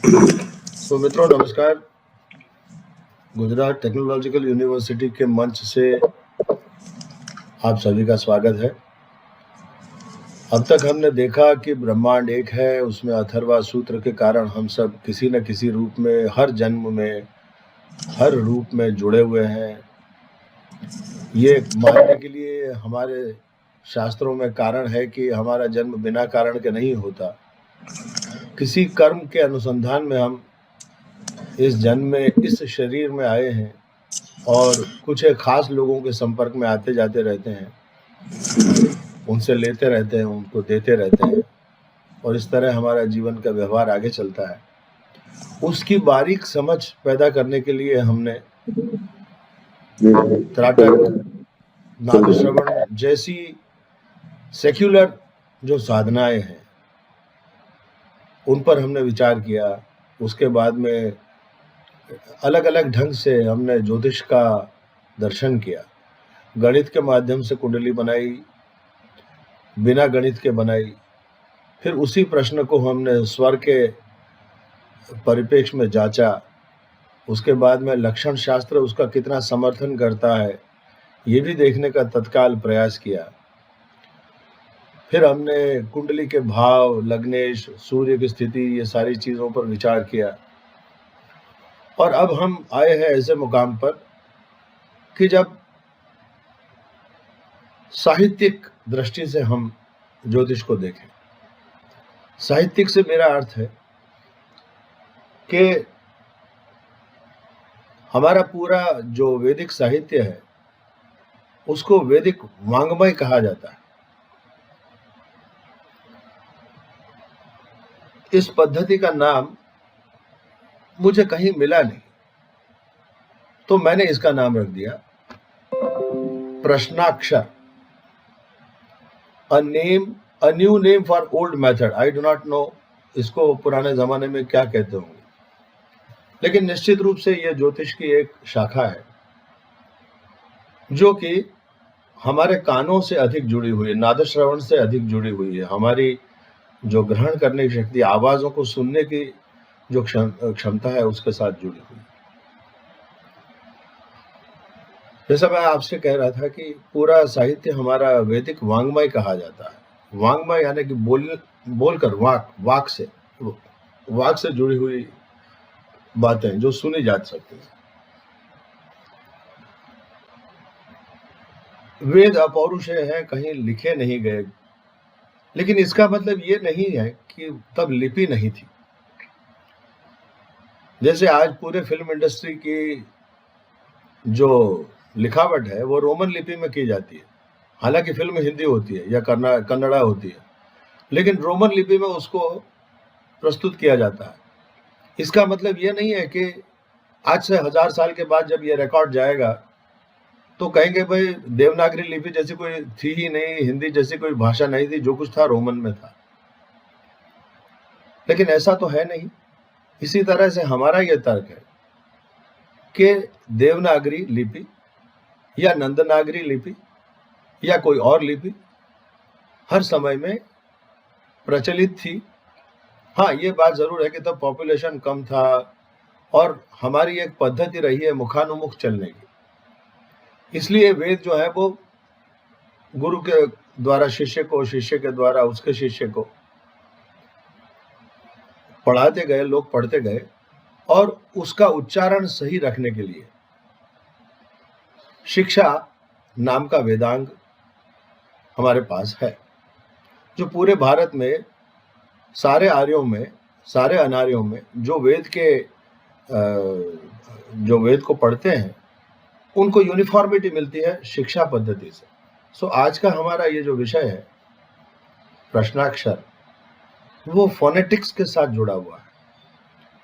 तो मित्रों नमस्कार। गुजरात टेक्नोलॉजिकल यूनिवर्सिटी के मंच से आप सभी का स्वागत है। अब तक हमने देखा कि ब्रह्मांड एक है, उसमें अथर्वा सूत्र के कारण हम सब किसी न किसी रूप में, हर जन्म में, हर रूप में जुड़े हुए हैं। ये मानने के लिए हमारे शास्त्रों में कारण है कि हमारा जन्म बिना कारण के नहीं होता। किसी कर्म के अनुसंधान में हम इस जन्म में, इस शरीर में आए हैं और कुछ एक खास लोगों के संपर्क में आते जाते रहते हैं, उनसे लेते रहते हैं, उनको देते रहते हैं और इस तरह हमारा जीवन का व्यवहार आगे चलता है। उसकी बारीक समझ पैदा करने के लिए हमने त्राटक, नादश्रवण जैसी सेक्युलर जो साधनाएं हैं उन पर हमने विचार किया। उसके बाद में अलग अलग ढंग से हमने ज्योतिष का दर्शन किया। गणित के माध्यम से कुंडली बनाई, बिना गणित के बनाई। फिर उसी प्रश्न को हमने स्वर के परिप्रेक्ष्य में जांचा। उसके बाद में लक्षण शास्त्र उसका कितना समर्थन करता है ये भी देखने का तत्काल प्रयास किया। फिर हमने कुंडली के भाव, लग्नेश, सूर्य की स्थिति, ये सारी चीज़ों पर विचार किया। और अब हम आए हैं ऐसे मुकाम पर कि जब साहित्यिक दृष्टि से हम ज्योतिष को देखें। साहित्यिक से मेरा अर्थ है कि हमारा पूरा जो वैदिक साहित्य है उसको वैदिक वांग्मय कहा जाता है। इस पद्धति का नाम मुझे कहीं मिला नहीं, तो मैंने इसका नाम रख दिया प्रश्नाक्षर। A new name for old method. I do not know इसको पुराने जमाने में क्या कहते होंगे, लेकिन निश्चित रूप से यह ज्योतिष की एक शाखा है जो कि हमारे कानों से अधिक जुड़ी हुई है, नादश्रवण से अधिक जुड़ी हुई है। हमारी जो ग्रहण करने की शक्ति, आवाज़ों को सुनने की जो क्षमता है उसके साथ जुड़ी हुई। जैसा मैं आपसे कह रहा था कि पूरा साहित्य हमारा वैदिक वांग्मय कहा जाता है। वांग्मय यानी कि बोलकर, वाक से जुड़ी हुई बातें जो सुनी जा सकती हैं। वेद अपौरुषेय है, कहीं लिखे नहीं गए, लेकिन इसका मतलब ये नहीं है कि तब लिपि नहीं थी। जैसे आज पूरे फिल्म इंडस्ट्री की जो लिखावट है वो रोमन लिपि में की जाती है। हालांकि फिल्म हिंदी होती है या कन्नड़ा होती है, लेकिन रोमन लिपि में उसको प्रस्तुत किया जाता है। इसका मतलब ये नहीं है कि आज से 1000 साल के बाद जब ये रिकॉर्ड जाएगा तो कहेंगे भाई देवनागरी लिपि जैसी कोई थी ही नहीं, हिंदी जैसी कोई भाषा नहीं थी, जो कुछ था रोमन में था। लेकिन ऐसा तो है नहीं। इसी तरह से हमारा यह तर्क है कि देवनागरी लिपि या नंदनागरी लिपि या कोई और लिपि हर समय में प्रचलित थी। हाँ, ये बात जरूर है कि तब पॉपुलेशन कम था और हमारी एक पद्धति रही है मुखानुमुख चलने की। इसलिए वेद जो है वो गुरु के द्वारा शिष्य को, शिष्य के द्वारा उसके शिष्य को पढ़ाते गए, लोग पढ़ते गए और उसका उच्चारण सही रखने के लिए शिक्षा नाम का वेदांग हमारे पास है, जो पूरे भारत में सारे आर्यों में, सारे अनार्यों में जो वेद को पढ़ते हैं उनको यूनिफॉर्मिटी मिलती है शिक्षा पद्धति से। सो आज का हमारा ये जो विषय है प्रश्नाक्षर, वो फोनेटिक्स के साथ जुड़ा हुआ है।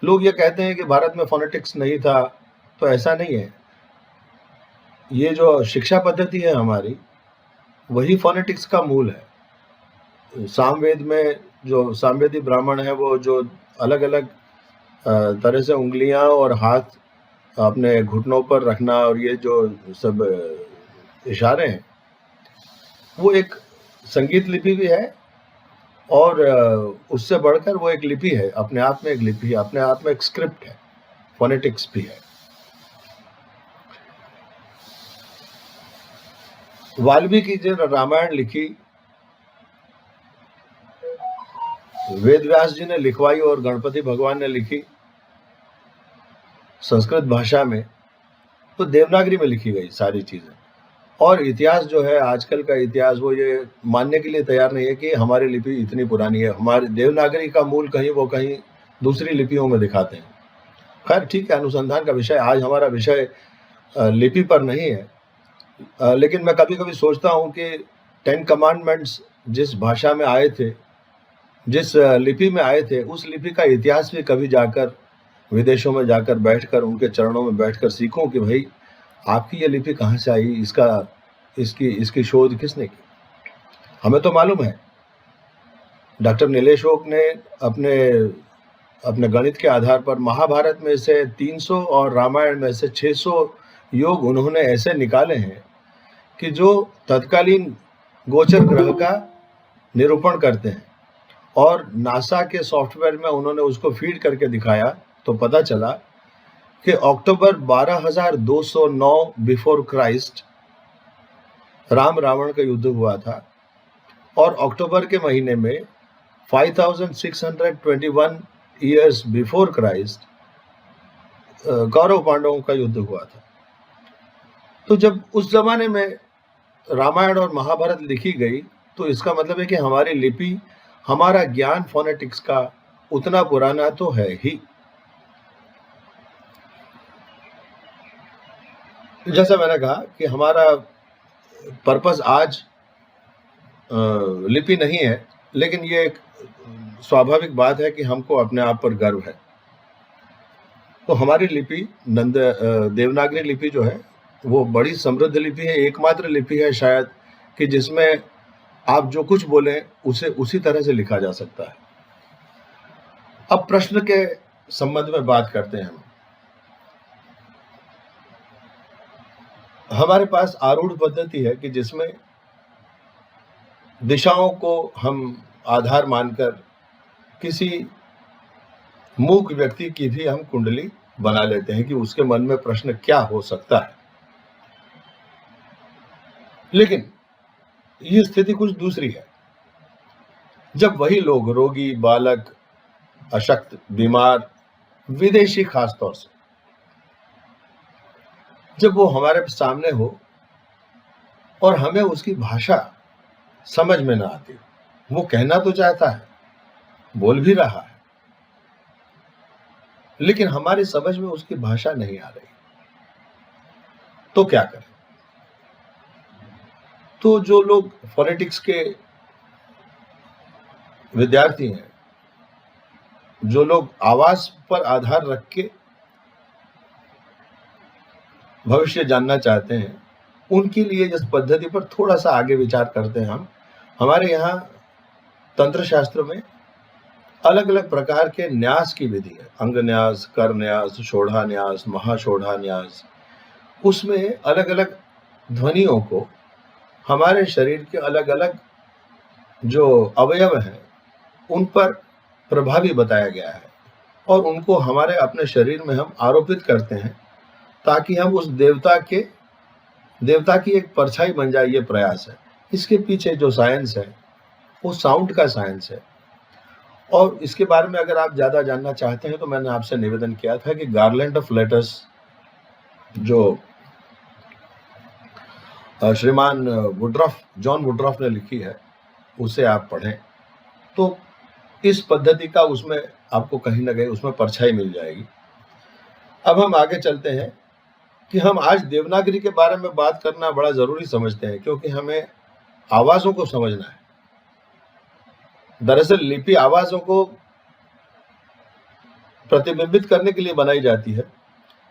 लोग ये कहते हैं कि भारत में फोनेटिक्स नहीं था, तो ऐसा नहीं है। ये जो शिक्षा पद्धति है हमारी, वही फोनेटिक्स का मूल है। सामवेद में जो सामवेदी ब्राह्मण है वो जो अलग अलग तरह से उंगलियां और हाथ अपने घुटनों पर रखना और ये जो सब इशारे हैं, वो एक संगीत लिपि भी है और उससे बढ़कर वो एक लिपि है, अपने आप में एक लिपि है, अपने आप में एक स्क्रिप्ट है, फोनेटिक्स भी है। वाल्मीकि जी ने रामायण लिखी, वेद व्यास जी ने लिखवाई और गणपति भगवान ने लिखी संस्कृत भाषा में, तो देवनागरी में लिखी गई सारी चीजें। और इतिहास जो है, आजकल का इतिहास, वो ये मानने के लिए तैयार नहीं है कि हमारी लिपि इतनी पुरानी है। हमारी देवनागरी का मूल कहीं दूसरी लिपियों में दिखाते हैं। खैर ठीक है, अनुसंधान का विषय, आज हमारा विषय लिपि पर नहीं है। लेकिन मैं कभी कभी सोचता हूँ कि 10 कमांडमेंट्स जिस भाषा में आए थे, जिस लिपि में आए थे, उस लिपि का इतिहास भी कभी जाकर विदेशों में जाकर बैठकर उनके चरणों में बैठकर सीखूं कि भाई आपकी ये लिपि कहाँ से आई, इसकी शोध किसने की। हमें तो मालूम है, डॉक्टर नीलेश ओक ने अपने गणित के आधार पर महाभारत में से 300 और रामायण में से 600 योग उन्होंने ऐसे निकाले हैं कि जो तत्कालीन गोचर ग्रह का निरूपण करते हैं। और नासा के सॉफ्टवेयर में उन्होंने उसको फीड करके दिखाया, तो पता चला कि अक्टूबर 12,209 बिफोर क्राइस्ट राम रावण का युद्ध हुआ था, और अक्टूबर के महीने में 5621 ईयर्स बिफोर क्राइस्ट कौरव पांडवों का युद्ध हुआ था। तो जब उस जमाने में रामायण और महाभारत लिखी गई, तो इसका मतलब है कि हमारी लिपि, हमारा ज्ञान फोनेटिक्स का उतना पुराना तो है ही। जैसा मैंने कहा कि हमारा पर्पस आज लिपि नहीं है, लेकिन ये एक स्वाभाविक बात है कि हमको अपने आप पर गर्व है। तो हमारी लिपि देवनागरी लिपि जो है, वो बड़ी समृद्ध लिपि है, एकमात्र लिपि है शायद कि जिसमें आप जो कुछ बोलें उसे उसी तरह से लिखा जा सकता है। अब प्रश्न के संबंध में बात करते हैं। हमारे पास आरूढ़ पद्धति है कि जिसमें दिशाओं को हम आधार मानकर किसी मूक व्यक्ति की भी हम कुंडली बना लेते हैं कि उसके मन में प्रश्न क्या हो सकता है। लेकिन ये स्थिति कुछ दूसरी है। जब वही लोग, रोगी, बालक, अशक्त, बीमार, विदेशी खास तौर से, जब वो हमारे सामने हो और हमें उसकी भाषा समझ में ना आती, वो कहना तो चाहता है, बोल भी रहा है, लेकिन हमारी समझ में उसकी भाषा नहीं आ रही, तो क्या करें? तो जो लोग फोनेटिक्स के विद्यार्थी हैं, जो लोग आवाज पर आधार रख के भविष्य जानना चाहते हैं, उनके लिए इस पद्धति पर थोड़ा सा आगे विचार करते हैं हम। हमारे यहाँ तंत्र शास्त्र में अलग अलग प्रकार के न्यास की विधि है, अंग न्यास, कर न्यास, शोढ़ा न्यास, महाशोढ़ा न्यास। उसमें अलग अलग ध्वनियों को हमारे शरीर के अलग अलग जो अवयव हैं उन पर प्रभावी बताया गया है, और उनको हमारे अपने शरीर में हम आरोपित करते हैं ताकि हम उस देवता की एक परछाई बन जाए। ये प्रयास है। इसके पीछे जो साइंस है वो साउंड का साइंस है, और इसके बारे में अगर आप ज़्यादा जानना चाहते हैं तो मैंने आपसे निवेदन किया था कि गार्लैंड ऑफ लेटर्स जो श्रीमान जॉन वुड्रॉफ ने लिखी है, उसे आप पढ़ें, तो इस पद्धति का उसमें आपको कहीं ना कहीं उसमें परछाई मिल जाएगी। अब हम आगे चलते हैं कि हम आज देवनागरी के बारे में बात करना बड़ा ज़रूरी समझते हैं, क्योंकि हमें आवाज़ों को समझना है। दरअसल लिपि आवाज़ों को प्रतिबिंबित करने के लिए बनाई जाती है,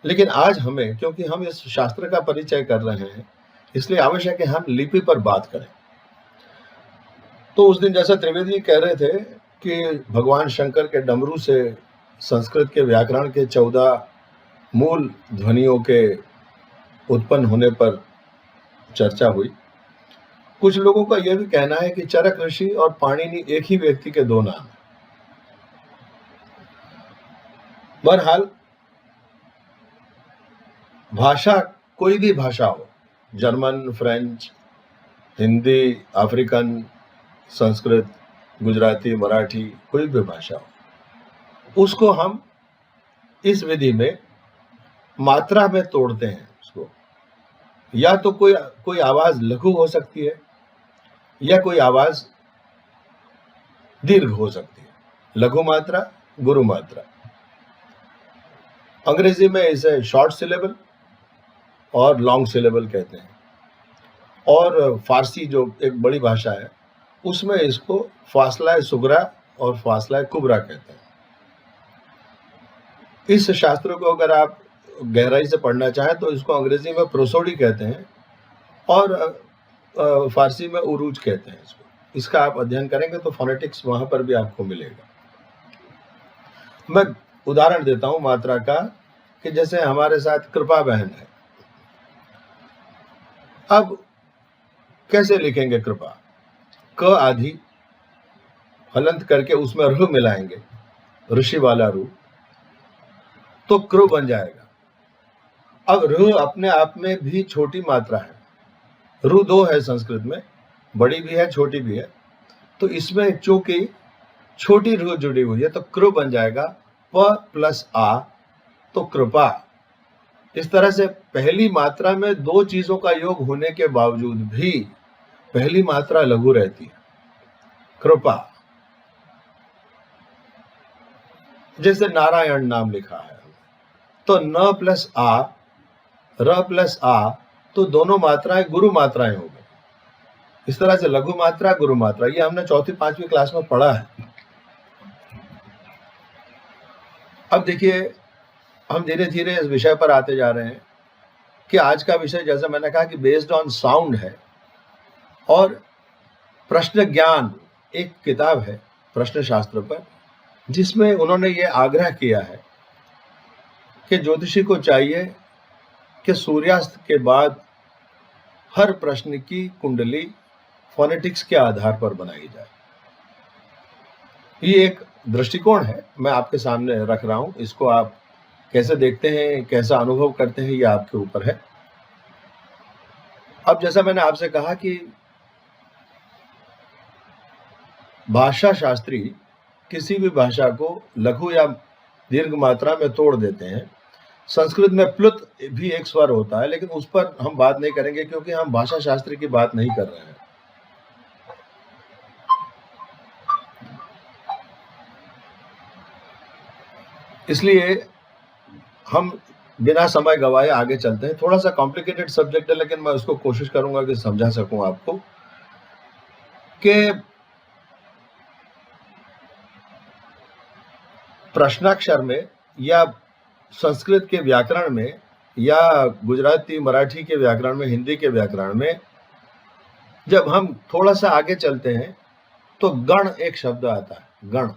लेकिन आज हमें, क्योंकि हम इस शास्त्र का परिचय कर रहे हैं, इसलिए आवश्यक है हम लिपि पर बात करें। तो उस दिन जैसा त्रिवेदी कह रहे थे कि भगवान शंकर के डमरू से संस्कृत के व्याकरण के 14 मूल ध्वनियों के उत्पन्न होने पर चर्चा हुई, कुछ लोगों का यह भी कहना है कि चरक ऋषि और पाणिनि एक ही व्यक्ति के दो नाम हैं। बहरहाल भाषा कोई भी भाषा हो, German, French, Hindi, African, Sanskrit, Gujarati, Marathi, कोई भी भाषा हो, उसको हम इस विधि में मात्रा में तोड़ते हैं उसको। या तो कोई आवाज लघु हो सकती है या कोई आवाज दीर्घ हो सकती है। लघु मात्रा, गुरु मात्रा। अंग्रेजी में इसे शॉर्ट सिलेबल और लॉन्ग सिलेबल कहते हैं, और फारसी जो एक बड़ी भाषा है उसमें इसको फासला सुगरा और फासला कुबरा कहते हैं। इस शास्त्र को अगर आप गहराई से पढ़ना चाहें तो इसको अंग्रेजी में प्रोसोडी कहते हैं और फारसी में उरूज कहते हैं इसको। इसका आप अध्ययन करेंगे तो फोनेटिक्स वहां पर भी आपको मिलेगा। मैं उदाहरण देता हूं मात्रा का, कि जैसे हमारे साथ कृपा बहन है। अब कैसे लिखेंगे कृपा? क आधी हलंत करके उसमें रु मिलाएंगे, ऋषि वाला रू, तो कृ बन जाएगा। अब रु अपने आप में भी छोटी मात्रा है। रु दो है संस्कृत में, बड़ी भी है छोटी भी है, तो इसमें चूंकि छोटी रु जुड़ी हुई है तो कृ बन जाएगा प प्लस आ, तो कृपा। इस तरह से पहली मात्रा में दो चीजों का योग होने के बावजूद भी पहली मात्रा लघु रहती है, कृपा। जैसे नारायण नाम लिखा है तो न प्लस आ, र प्लस आ, तो दोनों मात्राएं गुरु मात्राएं हो गई। इस तरह से लघु मात्रा, गुरु मात्रा, ये हमने चौथी पांचवी क्लास में पढ़ा है। अब देखिए, हम धीरे धीरे इस विषय पर आते जा रहे हैं कि आज का विषय, जैसे मैंने कहा, कि बेस्ड ऑन साउंड है। और प्रश्न ज्ञान एक किताब है प्रश्न शास्त्र पर, जिसमें उन्होंने ये आग्रह किया है कि ज्योतिषी को चाहिए कि सूर्यास्त के बाद हर प्रश्न की कुंडली फोनेटिक्स के आधार पर बनाई जाए। ये एक दृष्टिकोण है, मैं आपके सामने रख रहा हूं। इसको आप कैसे देखते हैं, कैसा अनुभव करते हैं, ये आपके ऊपर है। अब जैसा मैंने आपसे कहा कि भाषा शास्त्री किसी भी भाषा को लघु या दीर्घ मात्रा में तोड़ देते हैं। संस्कृत में प्लुत भी एक स्वर होता है, लेकिन उस पर हम बात नहीं करेंगे क्योंकि हम भाषा शास्त्र की बात नहीं कर रहे हैं। इसलिए हम बिना समय गवाए आगे चलते हैं। थोड़ा सा कॉम्प्लिकेटेड सब्जेक्ट है, लेकिन मैं उसको कोशिश करूंगा कि समझा सकूं आपको कि प्रश्नाक्षर में या संस्कृत के व्याकरण में या गुजराती मराठी के व्याकरण में, हिंदी के व्याकरण में, जब हम थोड़ा सा आगे चलते हैं तो गण एक शब्द आता है। गण,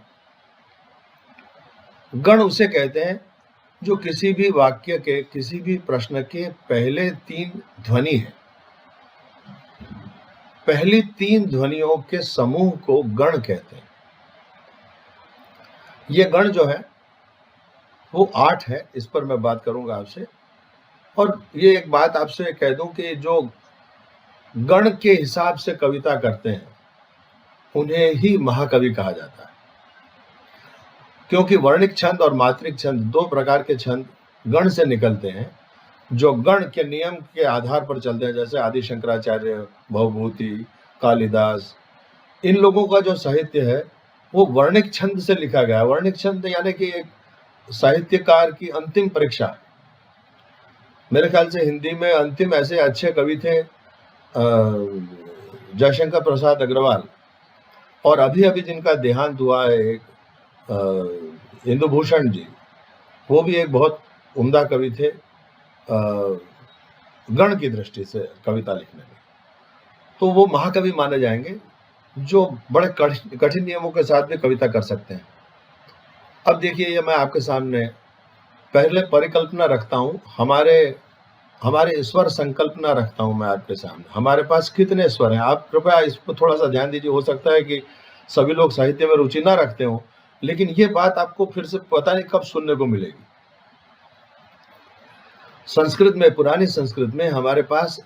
गण उसे कहते हैं जो किसी भी वाक्य के, किसी भी प्रश्न के पहले तीन ध्वनि है। पहली तीन ध्वनियों के समूह को गण कहते हैं। ये गण जो है वो 8 है, इस पर मैं बात करूंगा आपसे। और ये एक बात आपसे कह दूं कि जो गण के हिसाब से कविता करते हैं उन्हें ही महाकवि कहा जाता है, क्योंकि वर्णिक छंद और मात्रिक छंद, दो प्रकार के छंद गण से निकलते हैं, जो गण के नियम के आधार पर चलते हैं। जैसे आदि शंकराचार्य, भवभूति, कालिदास, इन लोगों का जो साहित्य है वो वर्णिक छंद से लिखा गया है। वर्णिक छंद यानी कि एक साहित्यकार की अंतिम परीक्षा। मेरे ख्याल से हिंदी में अंतिम ऐसे अच्छे कवि थे जयशंकर प्रसाद अग्रवाल, और अभी अभी जिनका देहांत हुआ है एक इंदु भूषण जी, वो भी एक बहुत उम्दा कवि थे गण की दृष्टि से कविता लिखने में। तो वो महाकवि माने जाएंगे जो बड़े कठिन नियमों के साथ भी कविता कर सकते हैं। अब देखिए, ये मैं आपके सामने पहले परिकल्पना रखता हूं हमारे हमारे स्वर संकल्पना रखता हूँ मैं आपके सामने। हमारे पास कितने स्वर हैं? आप कृपया इस पर थोड़ा-सा ध्यान दीजिए। हो सकता है कि सभी लोग साहित्य में रुचि ना रखते हों, लेकिन ये बात आपको फिर से पता नहीं कब सुनने को मिलेगी। संस्कृत में, पुरानी संस्कृत में हमारे पास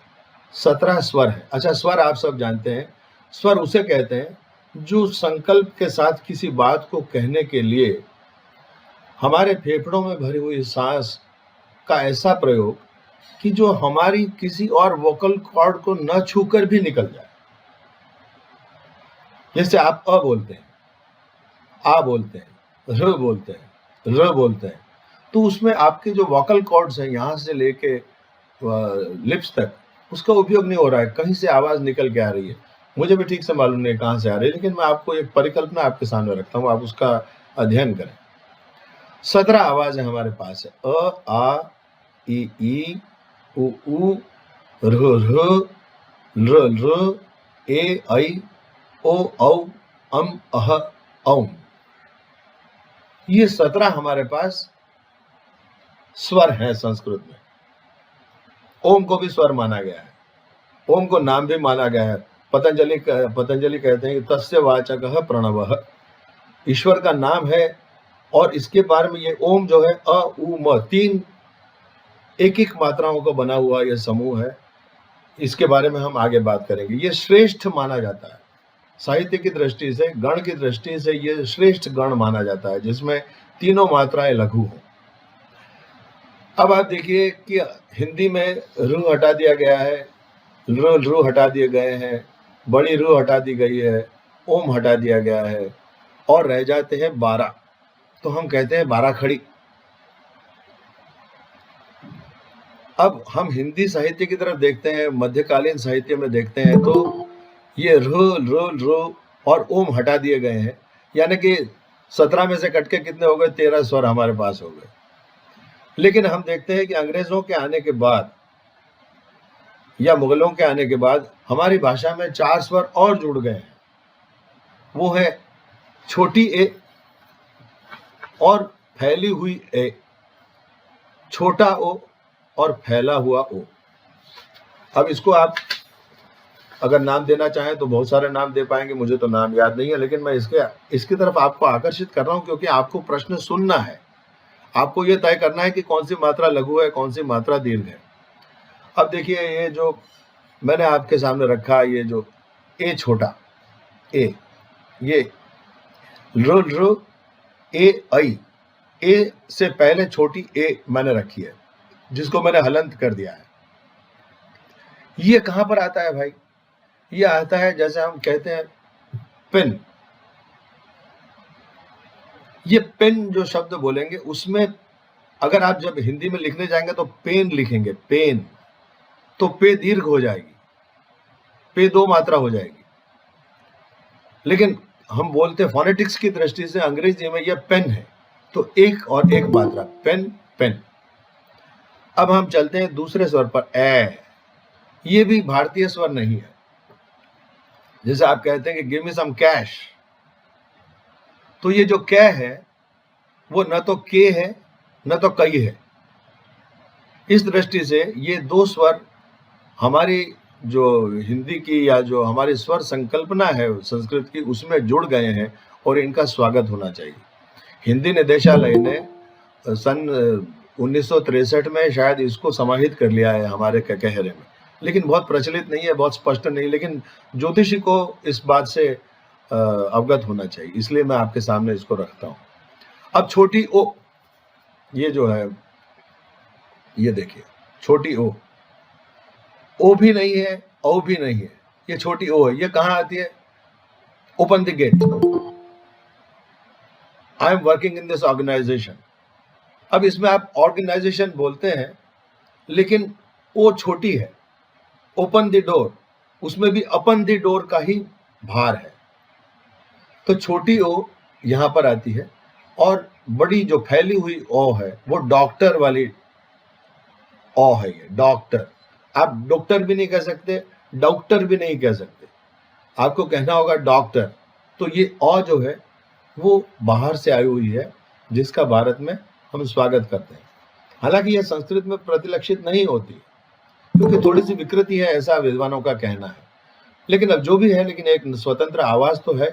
17 स्वर हैं। अच्छा, स्वर आप सब जानते हैं। स्वर उसे कहते हैं जो संकल्प के साथ किसी बात को कहने के लिए हमारे फेफड़ों में भरी हुई सांस का ऐसा प्रयोग कि जो हमारी किसी और वोकल कॉर्ड को न छूकर भी निकल जाए। जैसे आप अ बोलते हैं, आ बोलते हैं, र बोलते हैं, र बोलते हैं, तो उसमें आपके जो वोकल कॉर्ड्स हैं यहाँ से लेके लिप्स तक, उसका उपयोग नहीं हो रहा है। कहीं से आवाज़ निकल के आ रही है। मुझे भी ठीक से मालूम नहीं कहाँ से आ रही है, लेकिन मैं आपको एक परिकल्पना आपके सामने रखता हूँ, आप उसका अध्ययन करें। 17 आवाज़ें हमारे पास है। अ, आ, ई, उ, र, ल, ए, ऐ, ओ, औ, अह, औम। ये 17 हमारे पास स्वर हैं संस्कृत में। ओम को भी स्वर माना गया है। ओम को नाम भी माना गया है। पतंजलि कहते हैं कि तस्य वाचकः प्रणवः। ईश्वर का नाम है और इसके बारे में ये ओम जो है अ, उ, म 3 एक-एक मात्राओं का बना हुआ ये समूह है। इसके बारे में हम आगे बात करेंगे। ये श्रेष्ठ माना जाता है। साहित्य की दृष्टि से, गण की दृष्टि से ये श्रेष्ठ गण माना जाता है, जिसमें तीनों मात्राएं लघु हों। अब आप देखिए कि हिंदी में रू हटा दिया गया है, रू हटा दिए गए हैं, बड़ी रू हटा दी गई है, ओम हटा दिया गया है और रह जाते हैं 12। तो हम कहते हैं 12 खड़ी। अब हम हिंदी साहित्य की तरफ देखते हैं, मध्यकालीन साहित्य में देखते हैं, तो ये र और ओम हटा दिए गए हैं, यानी कि 17 में से कट के कितने हो गए? 13 स्वर हमारे पास हो गए। लेकिन हम देखते हैं कि अंग्रेजों के आने के बाद या मुगलों के आने के बाद हमारी भाषा में 4 स्वर और जुड़ गए हैं। वो है छोटी ए और फैली हुई ए, छोटा ओ और फैला हुआ ओ। अब इसको आप अगर नाम देना चाहें तो बहुत सारे नाम दे पाएंगे, मुझे तो नाम याद नहीं है, लेकिन मैं इसकी तरफ आपको आकर्षित कर रहा हूं क्योंकि आपको प्रश्न सुनना है। आपको ये तय करना है कि कौन सी मात्रा लघु है, कौन सी मात्रा दीर्घ है। अब देखिए, ये जो मैंने आपके सामने रखा, ये जो ए छोटा ए, ये र ए ऐ, ए से पहले छोटी ए मैंने रखी है, जिसको मैंने हलंत कर दिया है। ये कहां पर आता है भाई? ये आता है, जैसे हम कहते हैं पेन। ये पेन जो शब्द बोलेंगे, उसमें अगर आप जब हिंदी में लिखने जाएंगे तो पेन लिखेंगे, पेन, तो पे दीर्घ हो जाएगी, पे 2 मात्रा हो जाएगी। लेकिन हम बोलते फोनेटिक्स की दृष्टि से अंग्रेजी में यह पेन है, तो एक और एक मात्रा, पेन, पेन। अब हम चलते हैं दूसरे स्वर पर, ए। ये भी भारतीय स्वर नहीं है। जैसे आप कहते हैं कि गिव मी सम कैश, तो ये जो कै है वो न तो के है न तो कई है। इस दृष्टि से ये 2 स्वर हमारी जो हिंदी की या जो हमारी स्वर संकल्पना है संस्कृत की, उसमें जुड़ गए हैं और इनका स्वागत होना चाहिए। हिंदी निदेशालय ने सन 1963 में शायद इसको समाहित कर लिया है हमारे ककहरे में, लेकिन बहुत प्रचलित नहीं है, बहुत स्पष्ट नहीं, लेकिन ज्योतिषी को इस बात से अवगत होना चाहिए, इसलिए मैं आपके सामने इसको रखता हूं। अब छोटी ओ, ये जो है, ये देखिए छोटी ओ, ओ भी नहीं है, ओ भी नहीं है, ये छोटी ओ है। ये कहां आती है? Open the gate, I am working in this organization. अब इसमें आप ऑर्गेनाइजेशन बोलते हैं, लेकिन ओ छोटी है। ओपन द डोर, उसमें भी अपन द डोर का ही भार है, तो छोटी ओ यहां पर आती है। और बड़ी जो फैली हुई ओ है वो डॉक्टर वाली ओ है, ये डॉक्टर। आप डॉक्टर भी नहीं कह सकते, डॉक्टर भी नहीं कह सकते, आपको कहना होगा डॉक्टर। तो ये ओ जो है वो बाहर से आई हुई है, जिसका भारत में हम स्वागत करते हैं। हालांकि यह संस्कृत में प्रतिलक्षित नहीं होती, क्योंकि थोड़ी सी विकृति है, ऐसा विद्वानों का कहना है। लेकिन अब जो भी है, लेकिन एक स्वतंत्र आवाज तो है।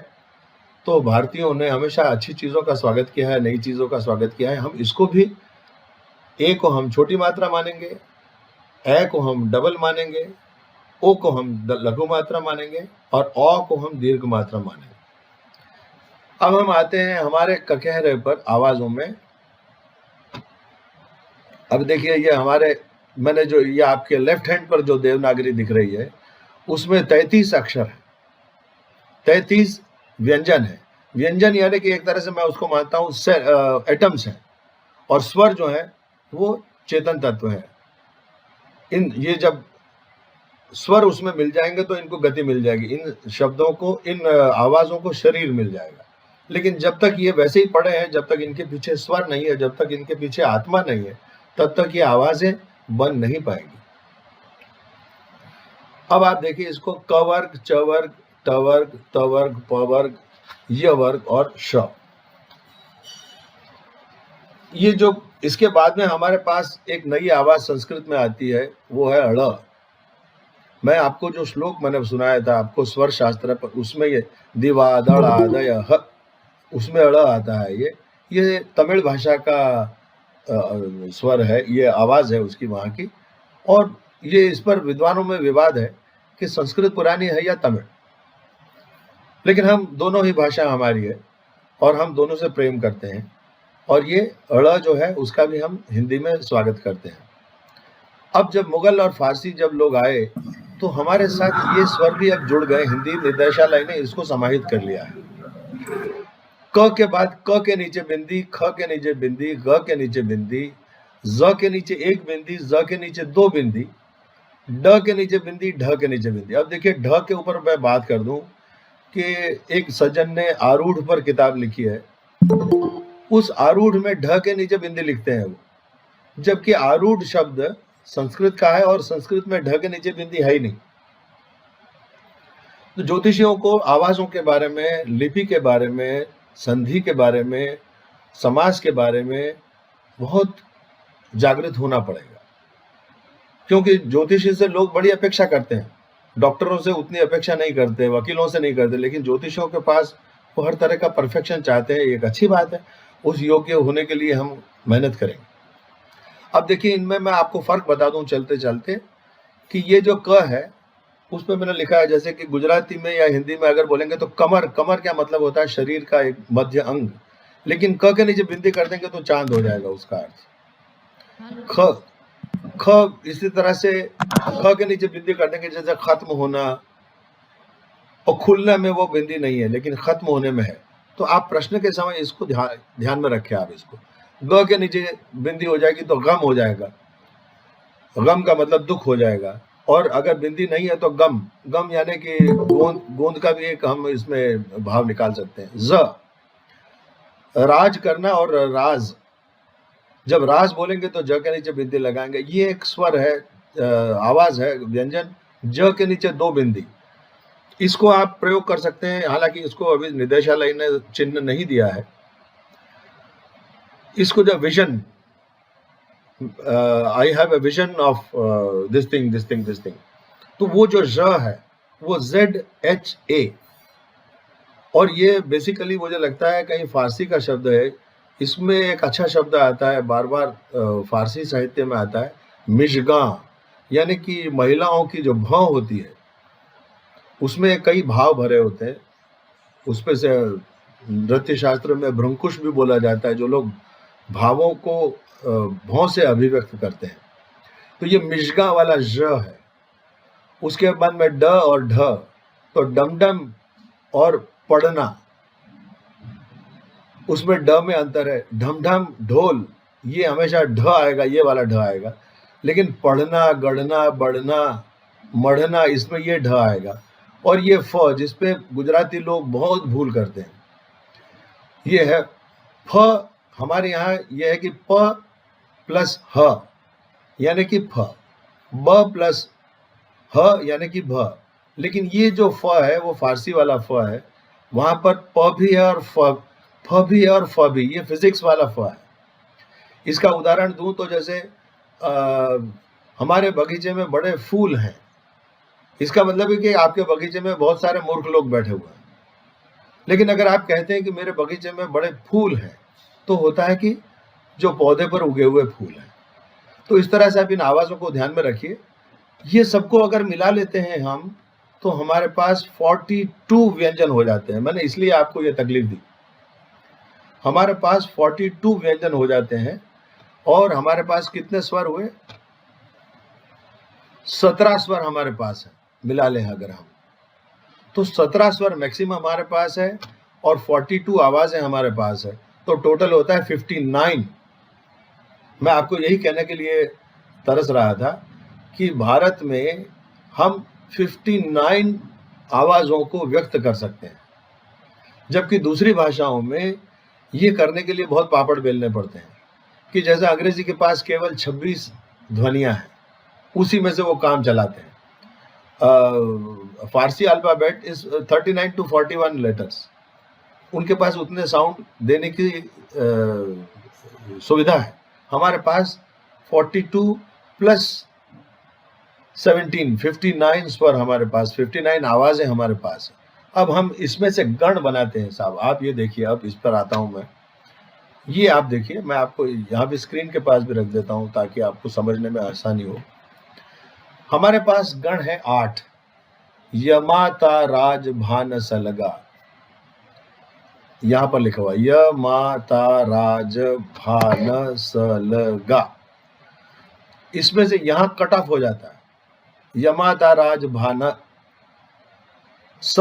तो भारतीयों ने हमेशा अच्छी चीजों का स्वागत किया है, नई चीजों का स्वागत किया है। हम इसको भी, ए को हम छोटी मात्रा मानेंगे, ए को हम डबल मानेंगे, ओ को हम लघु मात्रा मानेंगे और अ को हम दीर्घ मात्रा मानेंगे। अब हम आते हैं हमारे ककहरे पर आवाजों में। अब देखिए, ये हमारे, मैंने जो ये आपके लेफ्ट हैंड पर जो देवनागरी दिख रही है, उसमें 33 अक्षर है, 33 व्यंजन है। व्यंजन यानी कि एक तरह से मैं उसको मानता हूँ एटम्स हैं, और स्वर जो है वो चेतन तत्व है। ये जब स्वर उसमें मिल जाएंगे तो इनको गति मिल जाएगी, इन शब्दों को, इन आवाजों को शरीर मिल जाएगा। लेकिन जब तक ये वैसे ही पड़े हैं, जब तक इनके पीछे स्वर नहीं है, जब तक इनके पीछे आत्मा नहीं है, तब तक ये आवाजें बन नहीं पाएगी। अब आप देखिए इसको, क वर्ग, च वर्ग, ट वर्ग, त वर्ग, प वर्ग, य वर्ग और श। ये जो इसके बाद में हमारे पास एक नई आवाज संस्कृत में आती है, वो है अड़। मैं आपको जो श्लोक मैंने सुनाया था आपको स्वर शास्त्र पर, उसमें ये दिवा दड़ आदय ह, उसमें अड़ आता है। ये तमिल भाषा का स्वर है, ये आवाज है उसकी वहाँ की। और ये, इस पर विद्वानों में विवाद है कि संस्कृत पुरानी है या तमिल, लेकिन हम दोनों ही भाषा हमारी है और हम दोनों से प्रेम करते हैं। और ये अड़ जो है उसका भी हम हिंदी में स्वागत करते हैं। अब जब मुगल और फारसी जब लोग आए, तो हमारे साथ ये स्वर भी अब जुड़ गए। हिंदी निर्देशालय ने इसको समाहित कर लिया है। क के बाद क के नीचे बिंदी, ख के नीचे बिंदी, ग के नीचे बिंदी, ज के नीचे एक बिंदी, ज के नीचे दो बिंदी, ड के नीचे बिंदी, ढ के नीचे बिंदी। अब देखिए, ढ के ऊपर मैं बात कर दूं कि एक सज्जन ने आरूढ़ पर किताब लिखी है, उस आरूढ़ में ढ के नीचे बिंदी लिखते हैं वो, जबकि आरूढ़ शब्द संस्कृत का है और संस्कृत में ढ के नीचे बिंदी है ही नहीं। तो ज्योतिषियों को आवाजों के बारे में, लिपि के बारे में, संधि के बारे में, समास के बारे में बहुत जागृत होना पड़ेगा, क्योंकि ज्योतिषी से लोग बड़ी अपेक्षा करते हैं। डॉक्टरों से उतनी अपेक्षा नहीं करते, वकीलों से नहीं करते, लेकिन ज्योतिषियों के पास वो हर तरह का परफेक्शन चाहते हैं। एक अच्छी बात है, उस योग्य होने के लिए हम मेहनत करेंगे। अब देखिए, इनमें मैं आपको फर्क बता दूं चलते चलते कि ये जो क है, उस पर मैंने लिखा है, जैसे कि गुजराती में या हिंदी में अगर बोलेंगे तो कमर, कमर क्या मतलब होता है, शरीर का एक मध्य अंग। लेकिन क के नीचे बिंदी कर देंगे तो चांद हो जाएगा उसका अर्थ। ख, ख इसी तरह से ख के नीचे बिंदी कर देंगे, जैसे खत्म होना, और खुलने में वो बिंदी नहीं है लेकिन खत्म होने में है। तो आप प्रश्न के समय इसको ध्यान में रखें। आप इसको, ग के नीचे बिंदी हो जाएगी तो गम हो जाएगा, गम का मतलब दुख हो जाएगा। और अगर बिंदी नहीं है तो गम, गम यानी कि गोंद का भी एक हम इसमें भाव निकाल सकते हैं। ज, राज करना और राज, जब राज बोलेंगे तो ज के नीचे बिंदी लगाएंगे। ये एक स्वर है, आवाज है, व्यंजन, ज के नीचे दो बिंदी। इसको आप प्रयोग कर सकते हैं, हालांकि इसको अभी निदेशालय ने चिन्ह नहीं दिया है। इसको जब vision, I have a vision of this thing, तो वो जो ज है वो ZHA, और ये बेसिकली मुझे लगता है कहीं फारसी का शब्द है। इसमें एक अच्छा शब्द आता है, बार बार फारसी साहित्य में आता है, मिशगा, यानी कि महिलाओं की जो भौं होती है उसमें कई भाव भरे होते हैं। उस पे से नृत्य शास्त्र में भ्रंकुश भी बोला जाता है, जो लोग भावों को भौं से अभिव्यक्त करते हैं। तो ये मिशगा वाला ज है। उसके बाद में ड और ढ, तो डमडम और पढ़ना, उसमें ड में अंतर है। ढमढम, ढोल, ये हमेशा ढ आएगा, ये वाला ढ आएगा। लेकिन पढ़ना, गढ़ना, बढ़ना, मढ़ना, इसमें ये ढ आएगा। और ये फ, जिसपे गुजराती लोग बहुत भूल करते हैं, ये है फ। हमारे यहाँ ये है कि प प्लस ह यानी कि फ, ब प्लस ह यानी कि भ। लेकिन ये जो फ है वो फारसी वाला फ है, वहां पर प भी है और फ भी है और फ भी, ये फिजिक्स वाला फ है। इसका उदाहरण दूं तो जैसे हमारे बगीचे में बड़े फूल हैं, इसका मतलब है कि आपके बगीचे में बहुत सारे मूर्ख लोग बैठे हुए हैं। लेकिन अगर आप कहते हैं कि मेरे बगीचे में बड़े फूल हैं, तो होता है कि जो पौधे पर उगे हुए फूल हैं। तो इस तरह से आप इन आवाज़ों को ध्यान में रखिए। ये सबको अगर मिला लेते हैं हम, तो हमारे पास 42 व्यंजन हो जाते हैं। मैंने इसलिए आपको ये तकलीफ दी। हमारे पास 42 व्यंजन हो जाते हैं और हमारे पास कितने स्वर हुए? 17 स्वर हमारे पास है, मिला लें अगर हम, तो 17 स्वर मैक्सिमम हमारे पास है और 42 आवाज़ें हमारे पास है, तो टोटल होता है 59। मैं आपको यही कहने के लिए तरस रहा था कि भारत में हम 59 आवाज़ों को व्यक्त कर सकते हैं, जबकि दूसरी भाषाओं में ये करने के लिए बहुत पापड़ बेलने पड़ते हैं। कि जैसे अंग्रेजी के पास केवल 26 ध्वनियाँ हैं, उसी में से वो काम चलाते हैं। फारसी अल्फ़ाबेट इज़ 39 to 41 लेटर्स, उनके पास उतने साउंड देने की सुविधा है। हमारे पास 42 प्लस 17 59 स्वर हमारे पास, 59 आवाज़ें हमारे पास है। अब हम इसमें से गण बनाते हैं साहब। आप ये देखिए, अब इस पर आता हूँ मैं। ये आप देखिए, मैं आपको यहाँ पे स्क्रीन के पास भी रख देता हूँ ताकि आपको समझने में आसानी हो। हमारे पास गण है 8। यमाता राज भान सलगा, यहाँ पर लिखा हुआ यमाता राज भान सलगा। इसमें से यहाँ कट ऑफ हो जाता है, यमाता राज भान स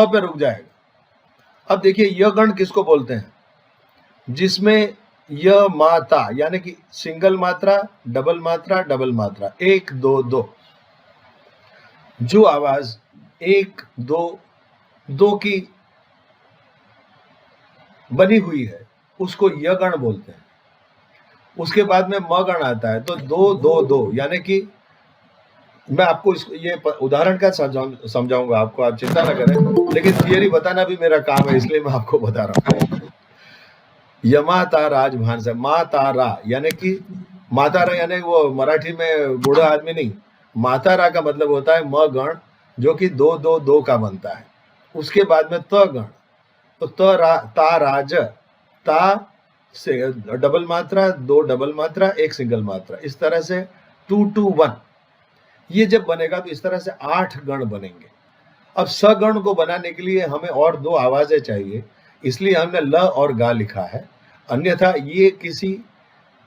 पे रुक जाएगा। अब देखिए यह गण किसको बोलते हैं? जिसमें य माता यानी कि सिंगल मात्रा, डबल मात्रा, डबल मात्रा, 1 2 2, जो आवाज 1 2 2 की बनी हुई है उसको य गण बोलते हैं। उसके बाद में म गण आता है, तो 2 2 2, यानी कि मैं आपको ये उदाहरण का समझाऊंगा आपको, आप चिंता ना करें, लेकिन थियरी बताना भी मेरा काम है, इसलिए मैं आपको बता रहा हूँ। यमाता राज भान से मातारा, यानी कि मातारा यानी वो मराठी में बूढ़ा आदमी नहीं, मातारा का मतलब होता है म गण, जो कि 2 2 2 का बनता है। उसके बाद में त गण, तो ता राज, ता से डबल मात्रा, 2 डबल मात्रा, 1 सिंगल मात्रा, इस तरह से 2 2 1। ये जब बनेगा तो इस तरह से 8 गण बनेंगे। अब सगण को बनाने के लिए हमें और 2 आवाजें चाहिए, इसलिए हमने ल और गा लिखा है। अन्यथा ये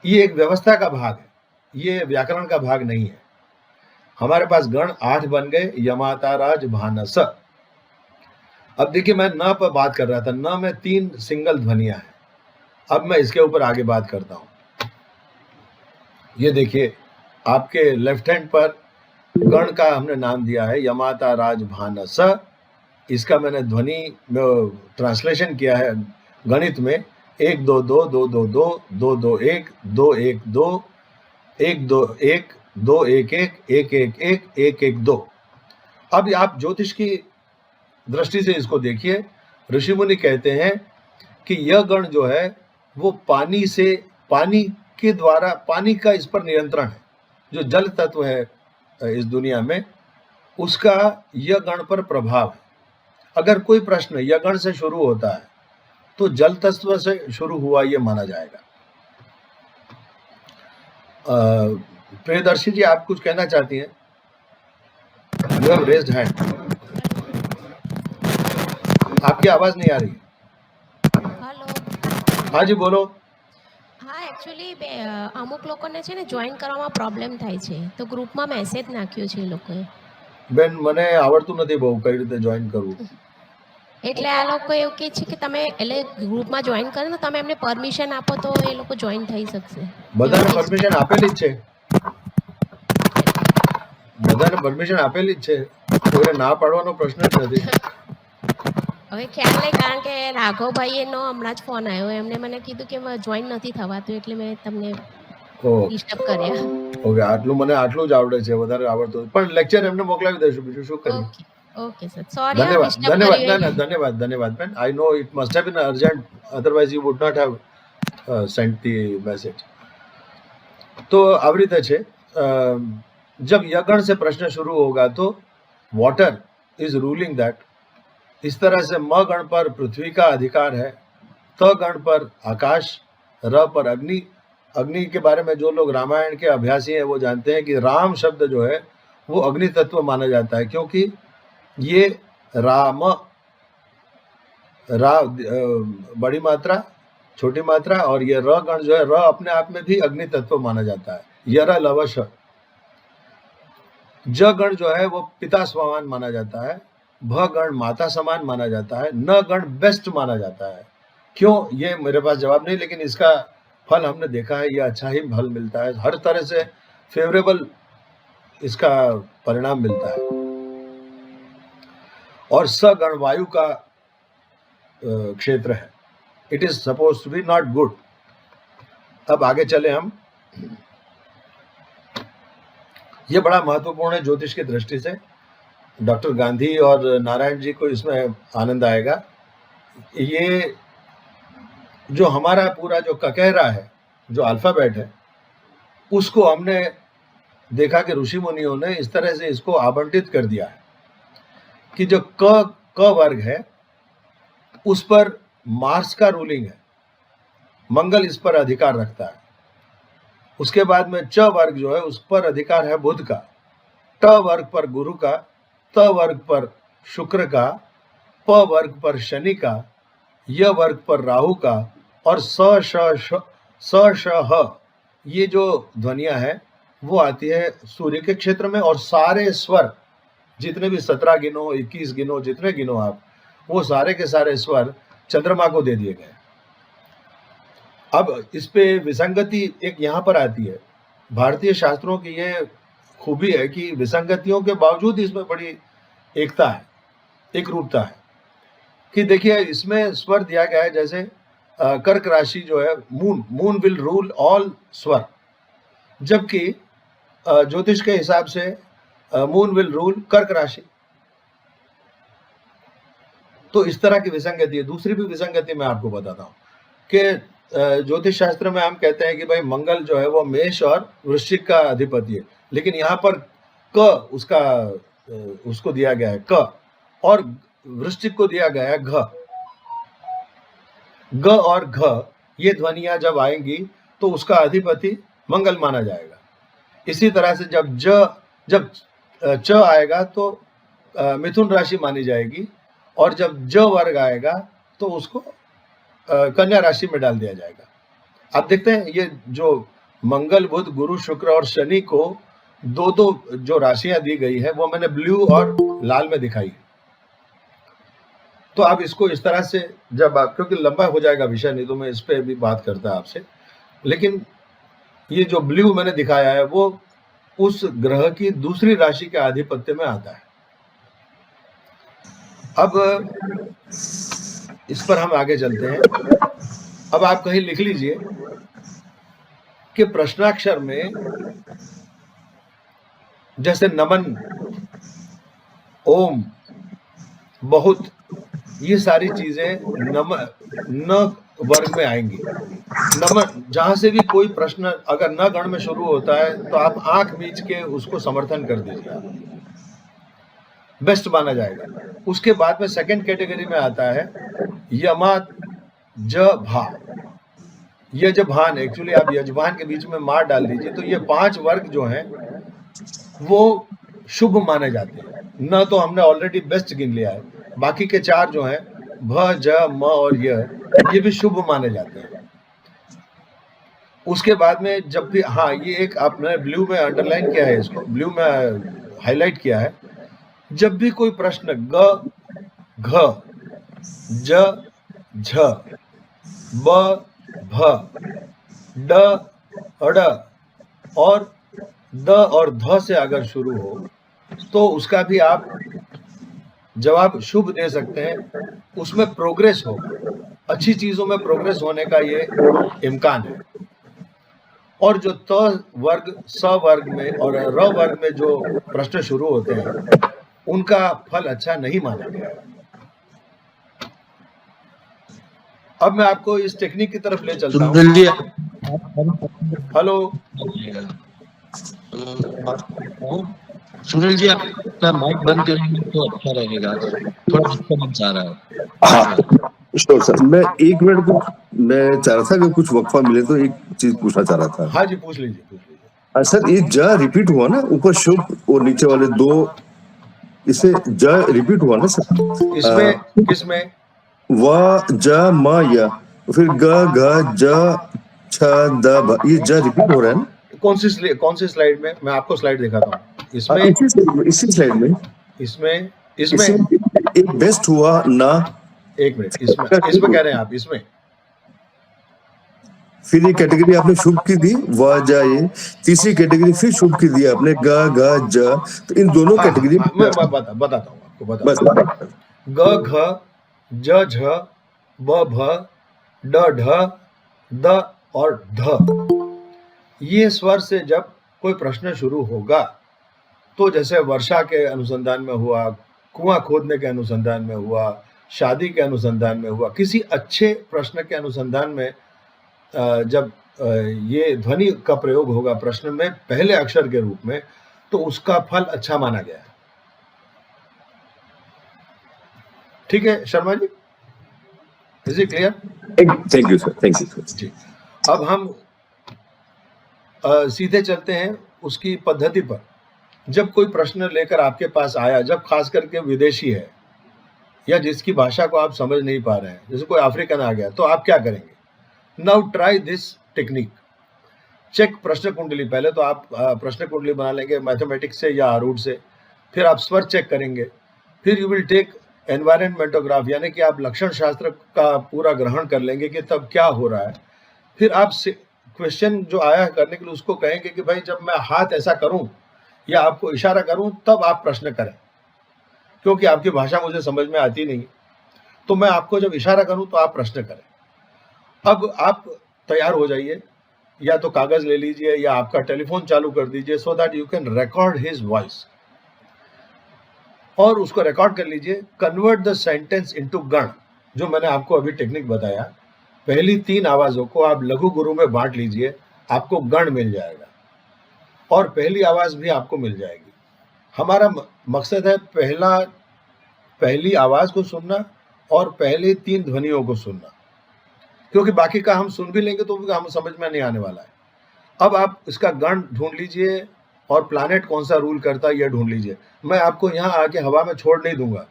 एक व्यवस्था का भाग है, ये व्याकरण का भाग नहीं है। हमारे पास गण 8 बन गए, यमाता राज भानस। अब देखिए मैं न पर बात कर रहा था, न में 3 सिंगल ध्वनियां हैं। अब मैं इसके ऊपर आगे बात करता हूं। ये देखिए आपके लेफ्ट हैंड पर गण का हमने नाम दिया है यमाता राज भानस। इसका मैंने ध्वनि में ट्रांसलेशन किया है गणित में, 1 2 2 2 2 2 2 2 1 2 1 2 1 2 1 2 1 1 1 1 1 1 1 2। अब आप ज्योतिष की दृष्टि से इसको देखिए। ऋषि मुनि कहते हैं कि यह गण जो है वो पानी के द्वारा, पानी का इस पर नियंत्रण है। जो जल तत्व है इस दुनिया में, उसका यह गण पर प्रभाव है। अगर कोई प्रश्न यह गण से शुरू होता है तो जल तत्व से शुरू हुआ यह माना जाएगा। प्रियदर्शी जी, आप कुछ कहना चाहती हैं? You have raised hand. आपकी आवाज नहीं आ रही। हेलो, हाँ जी बोलो। हाँ एक्चुअली અમુક લોકોને છે ને જોઈન કરવામાં પ્રોબ્લેમ થાય છે, તો ગ્રુપમાં મેસેજ નાખ્યો છે એ લોકોએ. બેન મને આવડતું નથી બહુ કઈ રીતે જોઈન કરવું. એટલે આ લોકો એવું કહે છે કે તમે એટલે ગ્રુપમાં જોઈન કરો ને, તમે એમને પરમિશન આપો તો એ લોકો જોઈન થઈ શકશે. બધાને પરમિશન આપેલી જ છે, બધાને પરમિશન આપેલી જ છે, કોઈને ના પાડવાનો પ્રશ્ન જ નથી. હવે ખ્યાલ નહીં, કારણ કે રાઘવભાઈનો હમણાં જ ફોન આવ્યો, એમને મને કીધું કે જોઈન નથી થવાતું, એટલે મેં તમને ડિસ્ટર્બ કર્યા. ઓકે, આટલું જ આવડે છે, વધારે આવડતું, પણ લેક્ચર એમને મોકલાવી દઈશું, બીજું શું કરીએ. Okay sir, sorry. ધન્યવાદ બેન. I know it must have been urgent, otherwise you would not have sent the message. તો આવી રીતે છે. जब यगण से प्रश्न शुरू होगा तो वाटर इज रूलिंग दैट। इस तरह से म गण पर पृथ्वी का अधिकार है, त गण पर आकाश, र पर अग्नि। अग्नि के बारे में जो लोग रामायण के अभ्यासी हैं वो जानते हैं कि राम शब्द जो है वो अग्नि तत्व माना जाता है, क्योंकि ये राम बड़ी मात्रा, छोटी मात्रा, और ये र गण जो है, र अपने आप में भी अग्नि तत्व माना जाता है। यर लवश। ज गण जो है वो पिता समान माना जाता है, भ गण माता समान माना जाता है, न गण बेस्ट माना जाता है। क्यों, ये मेरे पास जवाब नहीं, लेकिन इसका फल हमने देखा है, ये अच्छा ही फल मिलता है, हर तरह से फेवरेबल इसका परिणाम मिलता है। और स गण वायु का क्षेत्र है। It is suppose to be not good. अब आगे चले हम। ये बड़ा महत्वपूर्ण है ज्योतिष की दृष्टि से। डॉक्टर गांधी और नारायण जी को इसमें आनंद आएगा। ये जो हमारा पूरा जो ककहरा है, जो अल्फाबेट है, उसको हमने देखा कि ऋषि मुनियों ने इस तरह से इसको आवंटित कर दिया है कि जो क वर्ग है उस पर मार्स का रूलिंग है, मंगल इस पर अधिकार रखता है। उसके बाद में च वर्ग जो है उस पर अधिकार है बुध का, ट वर्ग पर गुरु का, त वर्ग पर शुक्र का, प वर्ग पर शनि का, य वर्ग पर राहु का, और स श ह ये जो ध्वनियां है वो आती है सूर्य के क्षेत्र में। और सारे स्वर जितने भी 17 गिनो, 21 गिनो, जितने गिनो आप, वो सारे के सारे स्वर चंद्रमा को दे दिए गए। अब इस पे विसंगति एक यहाँ पर आती है। भारतीय शास्त्रों की ये खूबी है कि विसंगतियों के बावजूद इसमें बड़ी एकता है, एक रूपता है। कि देखिए इसमें स्वर दिया गया है, जैसे कर्क राशि जो है, मून विल रूल ऑल स्वर, जबकि ज्योतिष के हिसाब से मून विल रूल कर्क राशि। तो इस तरह की विसंगति है। दूसरी भी विसंगति मैं आपको बताता हूँ कि ज्योतिष शास्त्र में हम कहते हैं कि भाई मंगल जो है वो मेष और वृश्चिक का अधिपति है, लेकिन यहाँ पर उसको दिया गया है क, और वृश्चिक को दिया गया है घ। ग और घ ये ध्वनियां जब आएंगी तो उसका अधिपति मंगल माना जाएगा। इसी तरह से जब च आएगा तो मिथुन राशि मानी जाएगी, और जब ज वर्ग आएगा तो उसको कन्या राशि में डाल दिया जाएगा। आप देखते हैं ये जो मंगल, बुध, गुरु, शुक्र और शनि को दो जो राशियां दी गई है वो मैंने ब्लू और लाल में दिखाई। तो आप इसको इस तरह से क्योंकि लंबा हो जाएगा विषय, नहीं तो मैं इस पे भी बात करता आपसे, लेकिन ये जो ब्लू मैंने दिखाया है वो उस ग्रह की दूसरी राशि के आधिपत्य में आता है। अब इस पर हम आगे चलते हैं। अब आप कहीं लिख लीजिए कि प्रश्नाक्षर में जैसे नमन, ओम, बहुत, ये सारी चीजें न वर्ग में आएंगी। नमन, जहां से भी कोई प्रश्न अगर न गण में शुरू होता है तो आप आंख मीच के उसको समर्थन कर दीजिए, बेस्ट माना जाएगा। उसके बाद में सेकंड कैटेगरी में आता है यमा, ज, भा। यजभान, एक्चुअली आप यजमान के बीच में मार डाल दीजिए तो ये 5 वर्ग जो हैं वो शुभ माने जाते हैं। न तो हमने ऑलरेडी बेस्ट गिन लिया है, बाकी के 4 जो हैं भ, ज, म और ये भी शुभ माने जाते हैं। उसके बाद में जब भी, हाँ, ये एक आपने ब्लू में अंडरलाइन किया है, इसको ब्लू में हाईलाइट किया है, जब भी कोई प्रश्न ग, घ, ज, झ, ब, भ, ड, अड और द और ध से अगर शुरू हो तो उसका भी आप जवाब शुभ दे सकते हैं। उसमें प्रोग्रेस होगा, अच्छी चीजों में प्रोग्रेस होने का ये इम्कान है। और जो त वर्ग, स वर्ग में और र वर्ग में जो प्रश्न शुरू होते हैं उनका फल अच्छा नहीं माना गया। अब मैं आपको इस टेक्निक की तरफ ले चलता हूँ। हेलो, सुनील जी, आप अपना माइक बंद करेंगे तो अच्छा रहेगा, थोड़ा डिस्टर्बेंस आ रहा है। हाँ श्योर सर, मैं 1 मिनट को मैं चाह रहा था कि कुछ वक्फा मिले तो एक चीज पूछना चाह रहा था। हाँ जी, पूछ लीजिए। सर ये ज रिपीट हुआ ना, ऊपर शुभ और नीचे वाले 2, इससे ज रिपीट हुआ ना सर? इसमें किसमें? व ज म य, फिर ग घ ज छ द भ, ये ज रिपीट हो रहा है ना? कौन सी स्लाइड में? मैं आपको स्लाइड दिखाता हूँ। इसमें इसी स्लाइड में इसमें एक बेस्ट हुआ ना। एक मिनट, इसमें कह रहे हैं आप? इसमें फिर ये कैटेगरी आपने शुभ की दी, व ज ये, तीसरी कैटेगरी फिर शुभ की दी आपने, ग घ ज, तो इन दोनों कैटेगरी मैं बताता हूँ आपको, बस ग घ ज झ ब भ ड ढ द और ध, ये स्वर से जब कोई प्रश्न शुरू होगा तो जैसे वर्षा के अनुसंधान में हुआ, कुआं खोदने के अनुसंधान में हुआ, शादी के अनुसंधान में हुआ, किसी अच्छे प्रश्न के अनुसंधान में जब ये ध्वनि का प्रयोग होगा प्रश्न में पहले अक्षर के रूप में, तो उसका फल अच्छा माना गया है। ठीक है Sharma ji, is it clear? Thank you sir. जी, अब हम सीधे चलते हैं उसकी पद्धति पर। जब कोई प्रश्न लेकर आपके पास आया, जब खास करके विदेशी है या जिसकी भाषा को आप समझ नहीं पा रहे हैं, जैसे कोई अफ्रीकन आ गया, तो आप क्या करेंगे? Now try this technique. Check प्रश्न कुंडली। पहले तो आप प्रश्न कुंडली बना लेंगे मैथमेटिक्स से या आरूढ़ से, फिर आप स्वर चेक करेंगे, फिर यू विल टेक एनवायरमेंटोग्राफ, यानी कि आप लक्षण शास्त्र का पूरा ग्रहण कर लेंगे कि तब क्या हो रहा है। फिर आप क्वेश्चन जो आया है करने के लिए उसको कहेंगे कि भाई जब मैं हाथ ऐसा करूं या आपको इशारा करूं तब आप प्रश्न करें, क्योंकि आपकी भाषा मुझे समझ में आती नहीं, तो मैं आपको जब इशारा करूं तो आप प्रश्न करें। अब आप तैयार हो जाइए, या तो कागज ले लीजिए या आपका टेलीफोन चालू कर दीजिए, so that you can record his voice, और उसको रिकॉर्ड कर लीजिए। कन्वर्ट द सेंटेंस इनटू गण, जो मैंने आपको अभी टेक्निक बताया, पहली 3 आवाजों को आप लघु गुरु में बांट लीजिए, आपको गण मिल जाएगा, और पहली आवाज भी आपको मिल जाएगी। हमारा मकसद है पहली आवाज को सुनना और पहली 3 ध्वनियों को सुनना, क्योंकि बाकी का हम सुन भी लेंगे तो भी हम समझ में नहीं आने वाला है। अब आप इसका गण ढूंढ लीजिए और प्लैनेट कौन सा रूल करता है ये ढूंढ लीजिए। मैं आपको यहाँ आके हवा में छोड़ नहीं दूंगा।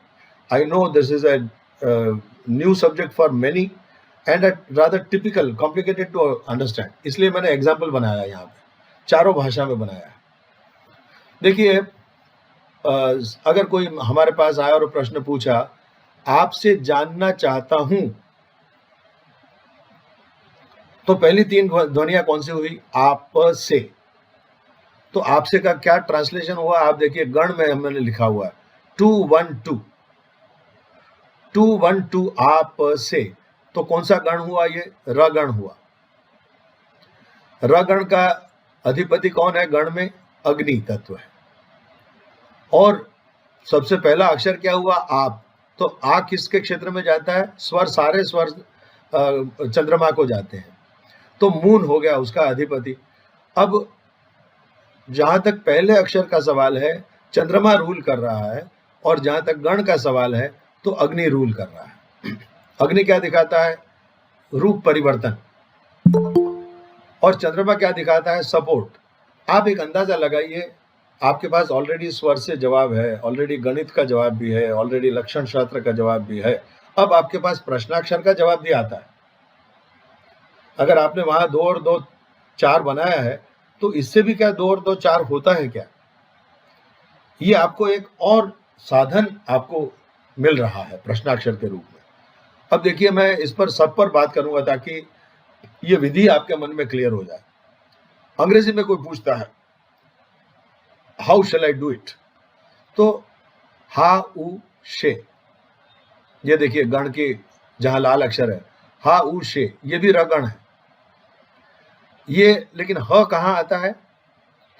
I know this is a new subject for many and rather typical, complicated to understand, इसलिए मैंने एग्जाम्पल बनाया यहाँ पे, चारों भाषा में बनाया है। देखिए, अगर कोई हमारे पास आया और प्रश्न पूछा, आपसे जानना चाहता हूं, तो पहली 3 ध्वनियां कौन सी हुई? आप से। तो आपसे का क्या ट्रांसलेशन हुआ? आप देखिए, गण में हमने लिखा हुआ है 212, 212 आप से। तो कौन सा गण हुआ? ये रगण हुआ। रगण का अधिपति कौन है गण में? अग्नि तत्व है। और सबसे पहला अक्षर क्या हुआ? आप। तो आ किसके क्षेत्र में जाता है? स्वर, सारे स्वर चंद्रमा को जाते हैं, तो मून हो गया उसका अधिपति। अब जहां तक पहले अक्षर का सवाल है, चंद्रमा रूल कर रहा है, और जहां तक गण का सवाल है तो अग्नि रूल कर रहा है। अग्नि क्या दिखाता है? रूप परिवर्तन। और चंद्रमा क्या दिखाता है? सपोर्ट। आप एक अंदाजा लगाइए, आपके पास ऑलरेडी स्वर से जवाब है, ऑलरेडी गणित का जवाब भी है, ऑलरेडी लक्षण शास्त्र का जवाब भी है, अब आपके पास प्रश्नाक्षर का जवाब भी आता है। अगर आपने वहां 2 और 2 4 बनाया है, तो इससे भी क्या 2 और 2 4 होता है क्या? ये आपको एक और साधन आपको मिल रहा है प्रश्नाक्षर के रूप में। अब देखिए, मैं इस पर सब पर बात करूंगा ताकि ये विधि आपके मन में क्लियर हो जाए। अंग्रेजी में कोई पूछता है how shell I do it, तो हा उ शे, ये देखिए गण के जहां लाल अक्षर है, हा उ शे, ये भी रगण है ये। लेकिन ह कहाँ आता है?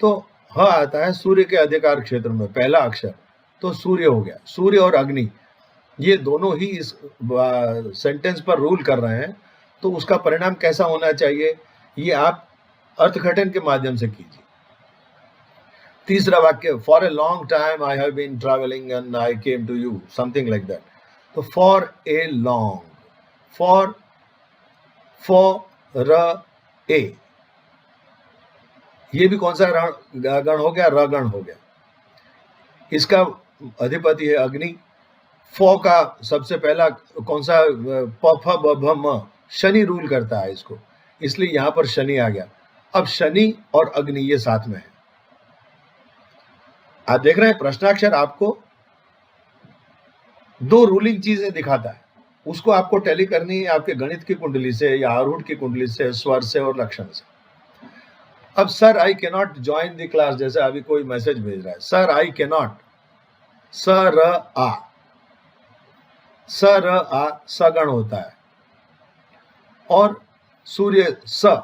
तो ह आता है सूर्य के अधिकार क्षेत्र में, पहला अक्षर, तो सूर्य हो गया। सूर्य और अग्नि ये दोनों ही इस सेंटेंस पर रूल कर रहे हैं, तो उसका परिणाम कैसा होना चाहिए ये आप अर्थघटन के माध्यम से कीजिए। तीसरा वाक्य, for a long time I have been travelling and I came to you, something like that. तो for a long, for a, ये भी कौन सा गण हो गया? रगण हो गया। इसका अधिपति है अग्नि। फो का सबसे पहला कौन सा? प फ ब भ म, शनि रूल करता है इसको, इसलिए यहां पर शनि आ गया। अब शनि और अग्नि ये साथ में है। आप देख रहे हैं प्रश्नाक्षर आपको दो रूलिंग चीजें दिखाता है, उसको आपको टैली करनी है आपके गणित की कुंडली से या आरूढ़ की कुंडली से, स्वर से और लक्षण से। अब sir I can not join the class, जैसे अभी कोई मैसेज भेज रहा है, sir I can not, sir आ, सर आ सगण होता है। और सूर्य स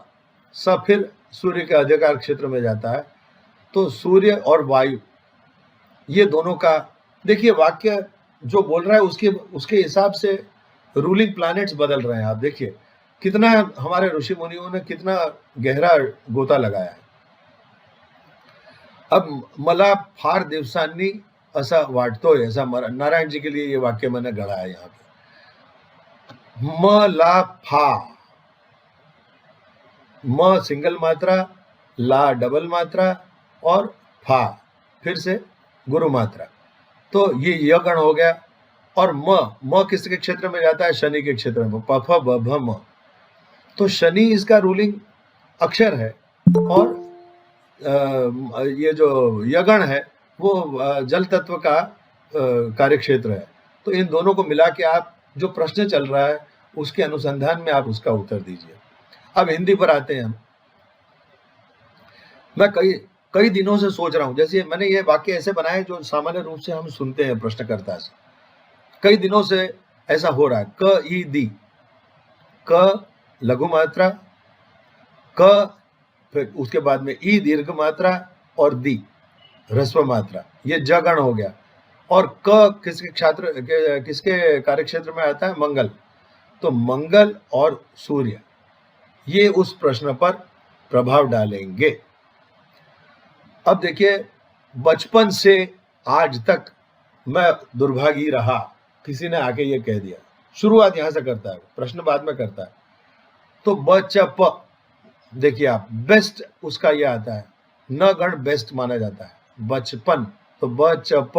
फिर सूर्य के अधिकार क्षेत्र में जाता है। तो सूर्य और वायु ये दोनों का देखिए, वाक्य जो बोल रहा है उसके हिसाब से रूलिंग प्लैनेट्स बदल रहे हैं। आप देखिए कितना हमारे ऋषि मुनियों ने कितना गहरा गोता लगाया है। अब मला फार दिवसांनी असा वाटतोय, ऐसा नारायण जी के लिए ये वाक्य मैंने गढ़ा है यहाँ पे। मला फा, म सिंगल मात्रा, ला डबल मात्रा और फा फिर से गुरु मात्रा, तो ये य गण हो गया। और म किसके क्षेत्र में जाता है? शनि के क्षेत्र में, प फ ब भ म। तो शनि इसका रूलिंग अक्षर है और ये जो यगण है वो जल तत्व का कार्य क्षेत्र है। तो इन दोनों को मिला के आप जो प्रश्न चल रहा है उसके अनुसंधान में आप उसका उत्तर दीजिए। अब हिंदी पर आते हैं हम। मैं कई दिनों से सोच रहा हूं, जैसे मैंने ये वाक्य ऐसे बनाए जो सामान्य रूप से हम सुनते हैं प्रश्नकर्ता से। कई दिनों से ऐसा हो रहा है। क ई दी, क लघु मात्रा, क फिर उसके बाद में ई दीर्घ मात्रा और दी ह्रस्व मात्रा, ये जगण हो गया। और क किसके कार्य क्षेत्र में आता है? मंगल। तो मंगल और सूर्य ये उस प्रश्न पर प्रभाव डालेंगे। अब देखिए, बचपन से आज तक मैं दुर्भागी रहा, किसी ने आके ये कह दिया। शुरुआत यहां से करता है, प्रश्न बाद में करता है। तो बचप, देखिए आप, बेस्ट उसका ये आता है, न गण बेस्ट माना जाता है। बचपन, तो बचप,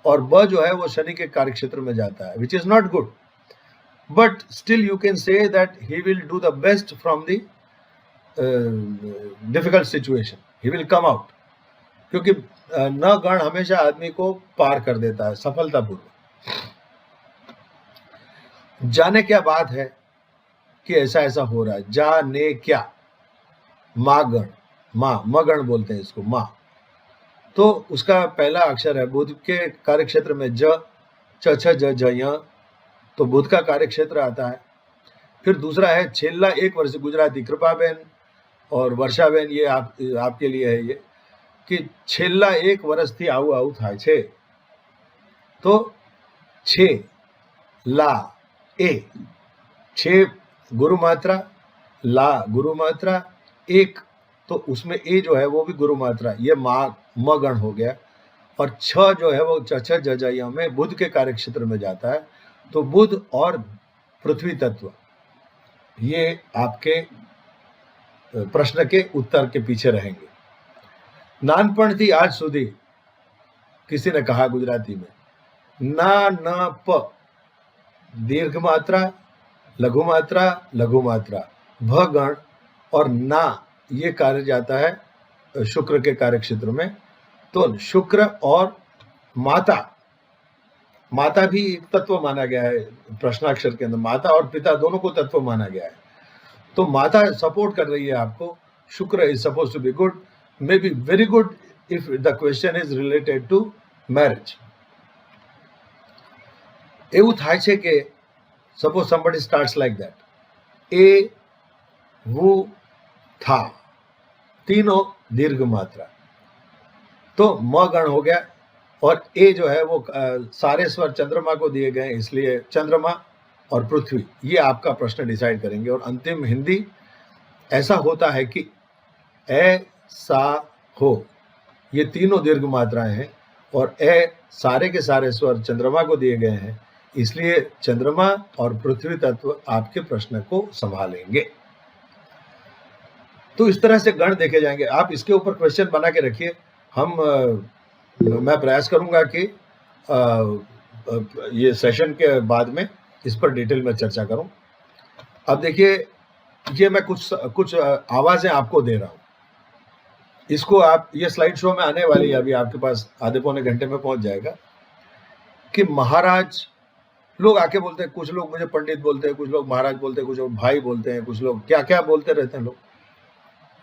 और ब जो है वो शनि के कार्य क्षेत्र में जाता है, which is not good, but still you can say that he will do the best from the difficult situation, he will come out, क्योंकि न गण हमेशा आदमी को पार कर देता है सफलतापूर्वक। जाने क्या बात है कि ऐसा ऐसा हो रहा है, जाने क्या, माँ गण, माँ मगण बोलते हैं इसको, माँ। तो उसका पहला अक्षर है बुध के कार्य क्षेत्र में ज, छ छ ज ज य, तो बुध का कार्य क्षेत्र आता है। फिर दूसरा है छेल्ला 1 वर्ष, गुजराती कृपाबेन और वर्षाबेन, ये आपके लिए है ये, कि छेल्ला 1 વર્ષથી આવું આવું થાય છે। तो छे ला ए, छे गुरु मात्रा, ला गुरु मात्रा, एक, तो उसमें ए जो है वो भी गुरु मात्रा, ये म गण हो गया। और छ जो है वो छ छ ज ज य में बुध के कार्य क्षेत्र में जाता है। तो बुध और पृथ्वी तत्व ये आपके प्रश्न के उत्तर के पीछे रहेंगे। नानपणथी आज सुधी, किसी ने कहा गुजराती में, ना न प, दीर्घ मात्रा, लघु मात्रा, लघु मात्रा, भ गण, और ना ये कार्य जाता है शुक्र के कार्य क्षेत्र में। तो शुक्र और माता, माता भी एक तत्व माना गया है प्रश्नाक्षर के अंदर, माता और पिता दोनों को तत्व माना गया है। तो माता सपोर्ट कर रही है आपको, शुक्र is suppose to be good, may be very good if the question is related to marriage. એવું થાય છે કે suppose somebody starts like that, ए वो था, तीनों दीर्घ मात्रा, तो म गण हो गया। और ए जो है वो सारे स्वर चंद्रमा को दिए गए, इसलिए चंद्रमा और पृथ्वी, ये आपका प्रश्न डिसाइड करेंगे। और अंतिम हिंदी, ऐसा होता है कि ऐसा हो, ये तीनों दीर्घ मात्राएं हैं और ए सारे के सारे स्वर चंद्रमा को दिए गए हैं, इसलिए चंद्रमा और पृथ्वी तत्व आपके प्रश्न को संभालेंगे। तो इस तरह से गण देखे जाएंगे। आप इसके ऊपर क्वेश्चन बना के रखिए। मैं प्रयास करूंगा कि ये सेशन के बाद में इस पर डिटेल में चर्चा करूं। अब देखिए, ये मैं कुछ आवाजें आपको दे रहा हूं। इसको आप, ये स्लाइड शो में आने वाली है, अभी आपके पास आधे पौने घंटे में पहुंच जाएगा। कि महाराज, लोग आके बोलते हैं, कुछ लोग मुझे पंडित बोलते हैं, कुछ लोग महाराज बोलते हैं, कुछ लोग भाई बोलते हैं, कुछ लोग क्या क्या बोलते रहते हैं लोग।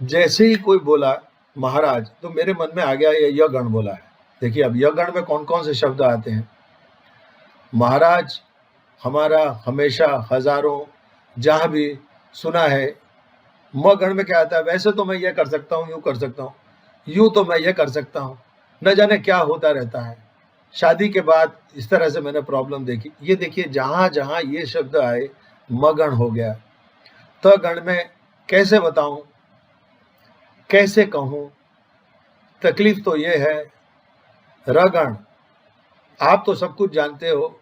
जैसे ही कोई बोला महाराज, तो मेरे मन में आ गया ये य गण बोला है। देखिए, अब य गण में कौन कौन से शब्द आते हैं। महाराज हमारा, हमेशा, हजारों, जहां भी सुना है। म गण में क्या आता है, वैसे तो मैं ये कर सकता हूँ, यूं कर सकता हूँ, यूं तो मैं ये कर सकता हूँ, न जाने क्या होता रहता है। शादी के बाद इस तरह से मैंने प्रॉब्लम देखी। ये देखिए, जहां जहां ये शब्द आए, म गण हो गया। त गण में कैसे बताऊं, कैसे कहूं, तकलीफ तो ये है। र गण, आप तो सब कुछ जानते हो।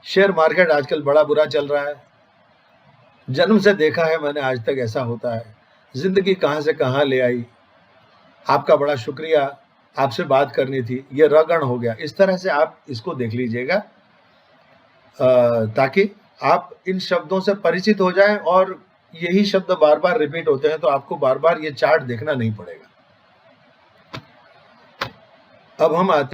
शेयर मार्केट आजकल बड़ा बुरा चल रहा है। जन्म से देखा है मैंने, आज तक ऐसा होता है। जिंदगी कहां से कहां ले आई। आपका बड़ा शुक्रिया, आपसे बात करनी थी। ये रगण हो गया। इस तरह से आप इसको देख लीजिएगा, ताकि आप इन शब्दों से परिचित हो जाएं और यही शब्द बार बार रिपीट होते हैं, तो आपको बार बार ये चार्ट देखना नहीं पड़ेगा। अब हम आते